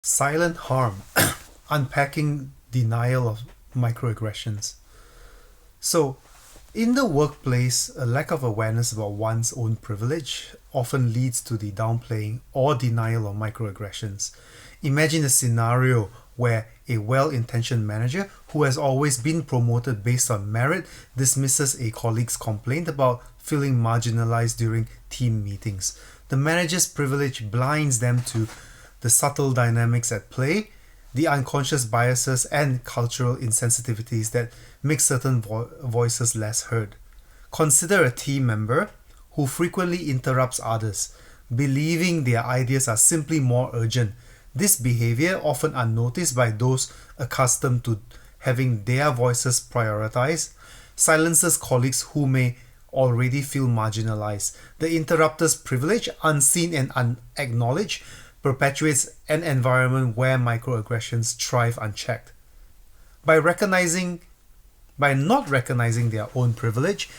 Silent harm, unpacking denial of microaggressions. So, in the workplace, a lack of awareness about one's own privilege often leads to the downplaying or denial of microaggressions. Imagine a scenario where a well-intentioned manager who has always been promoted based on merit dismisses a colleague's complaint about feeling marginalized during team meetings. The manager's privilege blinds them to the subtle dynamics at play, the unconscious biases and cultural insensitivities that make certain voices less heard. Consider a team member who frequently interrupts others, believing their ideas are simply more urgent. This behavior, often unnoticed by those accustomed to having their voices prioritized, silences colleagues who may already feel marginalized. The interrupter's privilege, unseen and unacknowledged, perpetuates an environment where microaggressions thrive unchecked. By not recognizing their own privilege,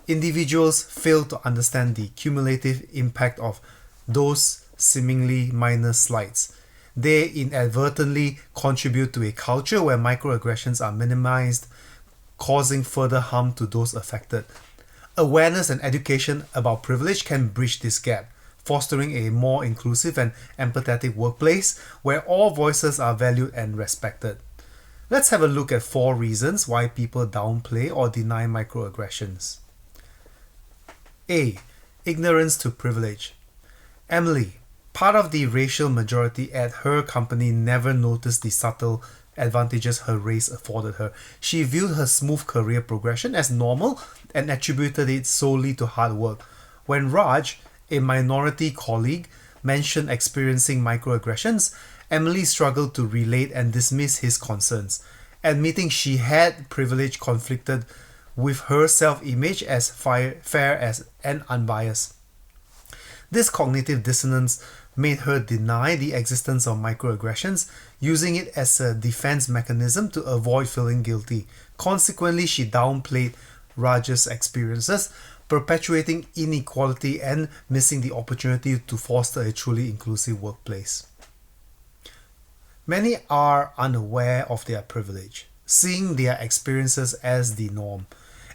individuals fail to understand the cumulative impact of those seemingly minor slights. They inadvertently contribute to a culture where microaggressions are minimized, causing further harm to those affected. Awareness and education about privilege can bridge this gap, fostering a more inclusive and empathetic workplace where all voices are valued and respected. Let's have a look at 4 reasons why people downplay or deny microaggressions. A. Ignorance to privilege. Emily, part of the racial majority at her company, never noticed the subtle advantages her race afforded her. She viewed her smooth career progression as normal and attributed it solely to hard work. When Raj, a minority colleague, mentioned experiencing microaggressions, Emily struggled to relate and dismiss his concerns, admitting she had privilege conflicted with her self-image as fair as and unbiased. This cognitive dissonance made her deny the existence of microaggressions, using it as a defense mechanism to avoid feeling guilty. Consequently, she downplayed Raj's experiences, perpetuating inequality and missing the opportunity to foster a truly inclusive workplace. Many are unaware of their privilege, seeing their experiences as the norm.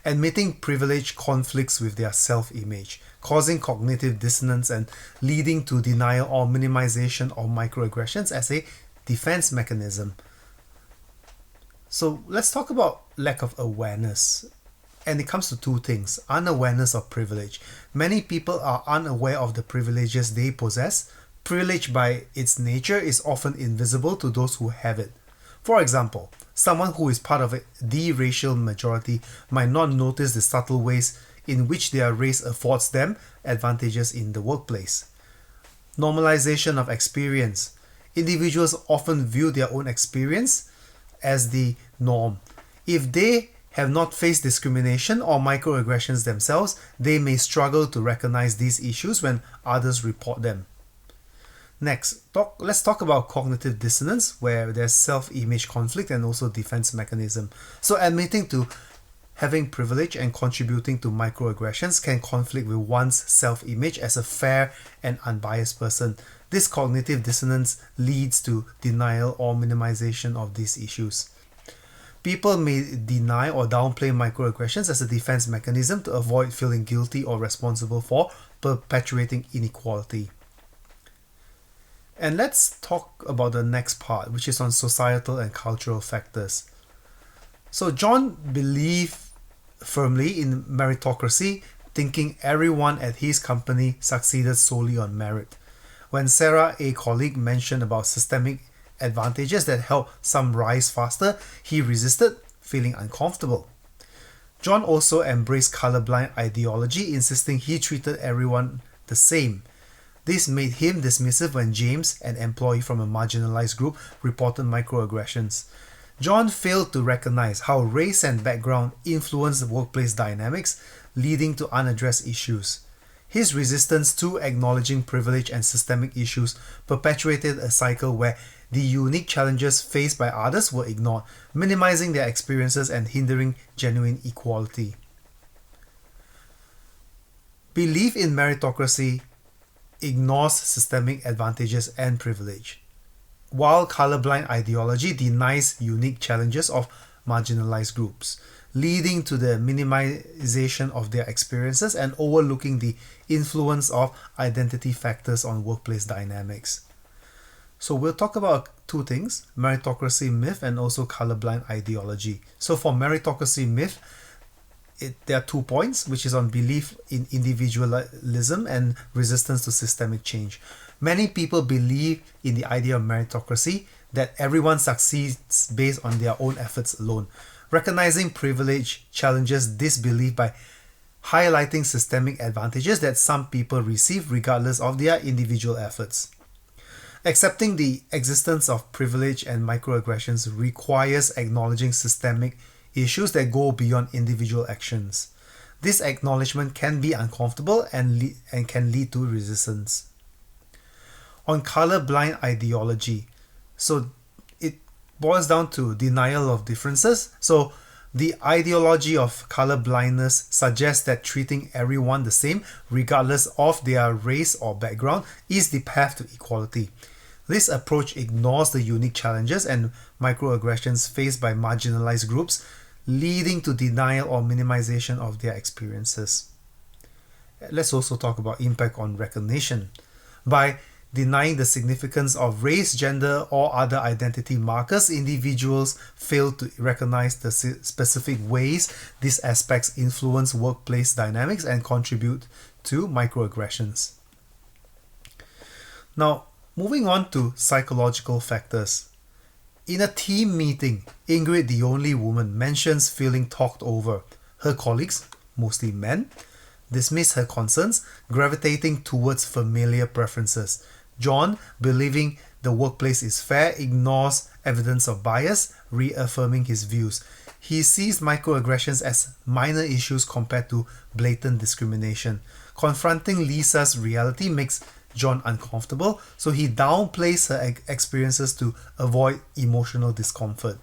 Admitting privilege conflicts with their self-image, causing cognitive dissonance and leading to denial or minimization of microaggressions as a defense mechanism. So let's talk about lack of awareness. And it comes to 2 things: unawareness of privilege. Many people are unaware of the privileges they possess. Privilege by its nature is often invisible to those who have it. For example, someone who is part of the racial majority might not notice the subtle ways in which their race affords them advantages in the workplace. Normalization of experience. Individuals often view their own experience as the norm. If they have not faced discrimination or microaggressions themselves, they may struggle to recognize these issues when others report them. Next, let's talk about cognitive dissonance, where there's self-image conflict and also defense mechanism. So admitting to having privilege and contributing to microaggressions can conflict with one's self-image as a fair and unbiased person. This cognitive dissonance leads to denial or minimization of these issues. People may deny or downplay microaggressions as a defense mechanism to avoid feeling guilty or responsible for perpetuating inequality. And let's talk about the next part, which is on societal and cultural factors. So John believed firmly in meritocracy, thinking everyone at his company succeeded solely on merit. When Sarah, a colleague, mentioned about systemic advantages that help some rise faster, he resisted, feeling uncomfortable. John also embraced colorblind ideology, insisting he treated everyone the same. This made him dismissive when James, an employee from a marginalized group, reported microaggressions. John failed to recognize how race and background influence workplace dynamics, leading to unaddressed issues. His resistance to acknowledging privilege and systemic issues perpetuated a cycle where the unique challenges faced by others were ignored, minimizing their experiences and hindering genuine equality. Belief in meritocracy ignores systemic advantages and privilege. while colorblind ideology denies unique challenges of marginalized groups, leading to the minimization of their experiences and overlooking the influence of identity factors on workplace dynamics. So we'll talk about two things, meritocracy myth and also colorblind ideology. So for meritocracy myth, there are 2 points, which is on belief in individualism and resistance to systemic change. Many people believe in the idea of meritocracy, that everyone succeeds based on their own efforts alone. Recognizing privilege challenges this belief by highlighting systemic advantages that some people receive regardless of their individual efforts. Accepting the existence of privilege and microaggressions requires acknowledging systemic issues that go beyond individual actions. This acknowledgement can be uncomfortable and can lead to resistance. On colorblind ideology, so it boils down to denial of differences. So the ideology of colorblindness suggests that treating everyone the same, regardless of their race or background, is the path to equality. This approach ignores the unique challenges and microaggressions faced by marginalized groups, leading to denial or minimization of their experiences. Let's also talk about impact on recognition. By denying the significance of race, gender, or other identity markers, individuals fail to recognize the specific ways these aspects influence workplace dynamics and contribute to microaggressions. Now, moving on to psychological factors. In a team meeting, Ingrid, the only woman, mentions feeling talked over. Her colleagues, mostly men, dismiss her concerns, gravitating towards familiar preferences. John, believing the workplace is fair, ignores evidence of bias, reaffirming his views. He sees microaggressions as minor issues compared to blatant discrimination. Confronting Lisa's reality makes John uncomfortable, so he downplays her experiences to avoid emotional discomfort.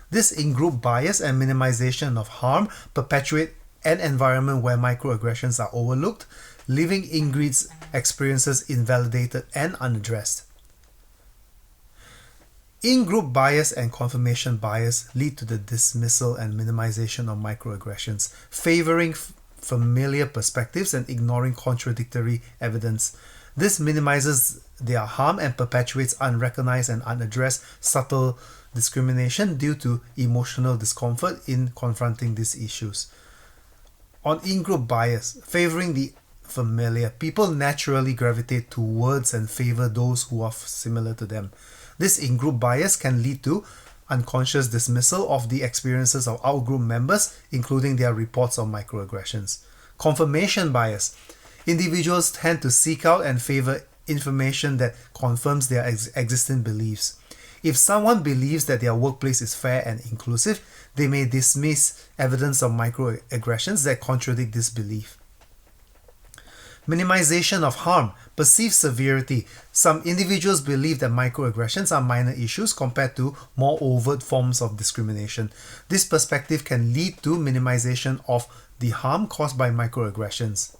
This Ingroup bias and minimization of harm perpetuate an environment where microaggressions are overlooked, leaving Ingrid's experiences invalidated and unaddressed. In-group bias and confirmation bias lead to the dismissal and minimization of microaggressions, favoring familiar perspectives and ignoring contradictory evidence. This minimizes their harm and perpetuates unrecognized and unaddressed subtle discrimination due to emotional discomfort in confronting these issues. On in-group bias, favoring the familiar, people naturally gravitate towards and favor those who are similar to them. This in-group bias can lead to unconscious dismissal of the experiences of out-group members, including their reports of microaggressions. Confirmation bias. Individuals tend to seek out and favor information that confirms their existing beliefs. If someone believes that their workplace is fair and inclusive, they may dismiss evidence of microaggressions that contradict this belief. Minimization of harm, perceived severity. Some individuals believe that microaggressions are minor issues compared to more overt forms of discrimination. This perspective can lead to minimization of the harm caused by microaggressions.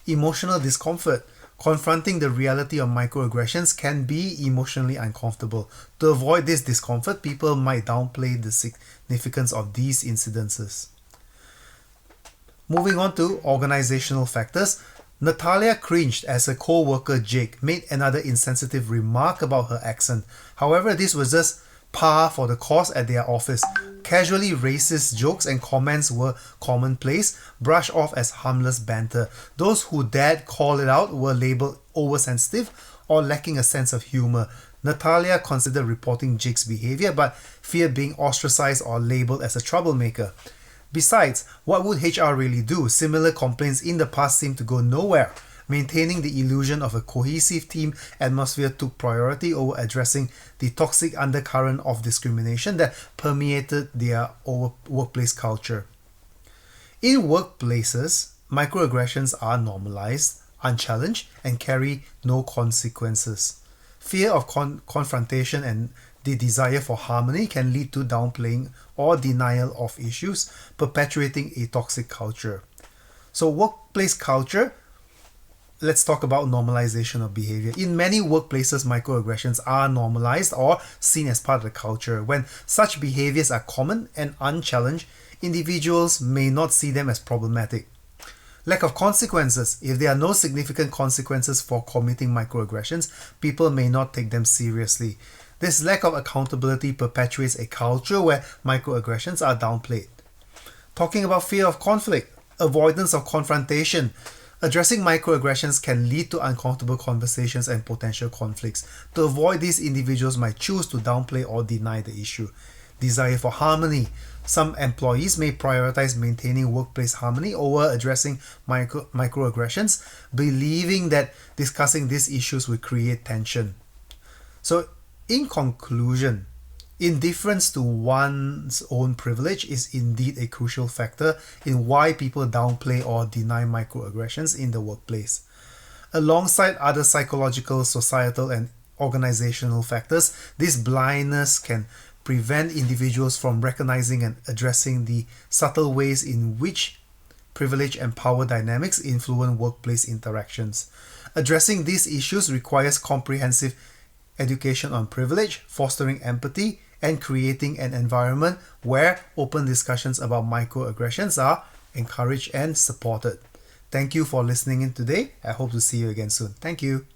Emotional discomfort. Confronting the reality of microaggressions can be emotionally uncomfortable. To avoid this discomfort, people might downplay the significance of these incidences. Moving on to organizational factors. Natalia cringed as her co-worker Jake made another insensitive remark about her accent. However, this was just par for the course at their office. Casually racist jokes and comments were commonplace, brushed off as harmless banter. Those who dared call it out were labeled oversensitive or lacking a sense of humor. Natalia considered reporting Jake's behavior but feared being ostracized or labeled as a troublemaker. Besides, what would HR really do? Similar complaints in the past seemed to go nowhere. Maintaining the illusion of a cohesive team atmosphere took priority over addressing the toxic undercurrent of discrimination that permeated their workplace culture. In workplaces, microaggressions are normalized, unchallenged, and carry no consequences. Fear of confrontation and the desire for harmony can lead to downplaying or denial of issues, perpetuating a toxic culture. So workplace culture, let's talk about normalization of behavior. In many workplaces, microaggressions are normalized or seen as part of the culture. When such behaviors are common and unchallenged, individuals may not see them as problematic. Lack of consequences. If there are no significant consequences for committing microaggressions, people may not take them seriously. This lack of accountability perpetuates a culture where microaggressions are downplayed. Talking about fear of conflict, avoidance of confrontation. Addressing microaggressions can lead to uncomfortable conversations and potential conflicts. To avoid these, individuals might choose to downplay or deny the issue. Desire for harmony. Some employees may prioritize maintaining workplace harmony over addressing microaggressions, believing that discussing these issues will create tension. So, in conclusion, indifference to one's own privilege is indeed a crucial factor in why people downplay or deny microaggressions in the workplace. Alongside other psychological, societal, and organizational factors, this blindness can prevent individuals from recognizing and addressing the subtle ways in which privilege and power dynamics influence workplace interactions. Addressing these issues requires comprehensive education on privilege, fostering empathy, and creating an environment where open discussions about microaggressions are encouraged and supported. Thank you for listening in today. I hope to see you again soon. Thank you.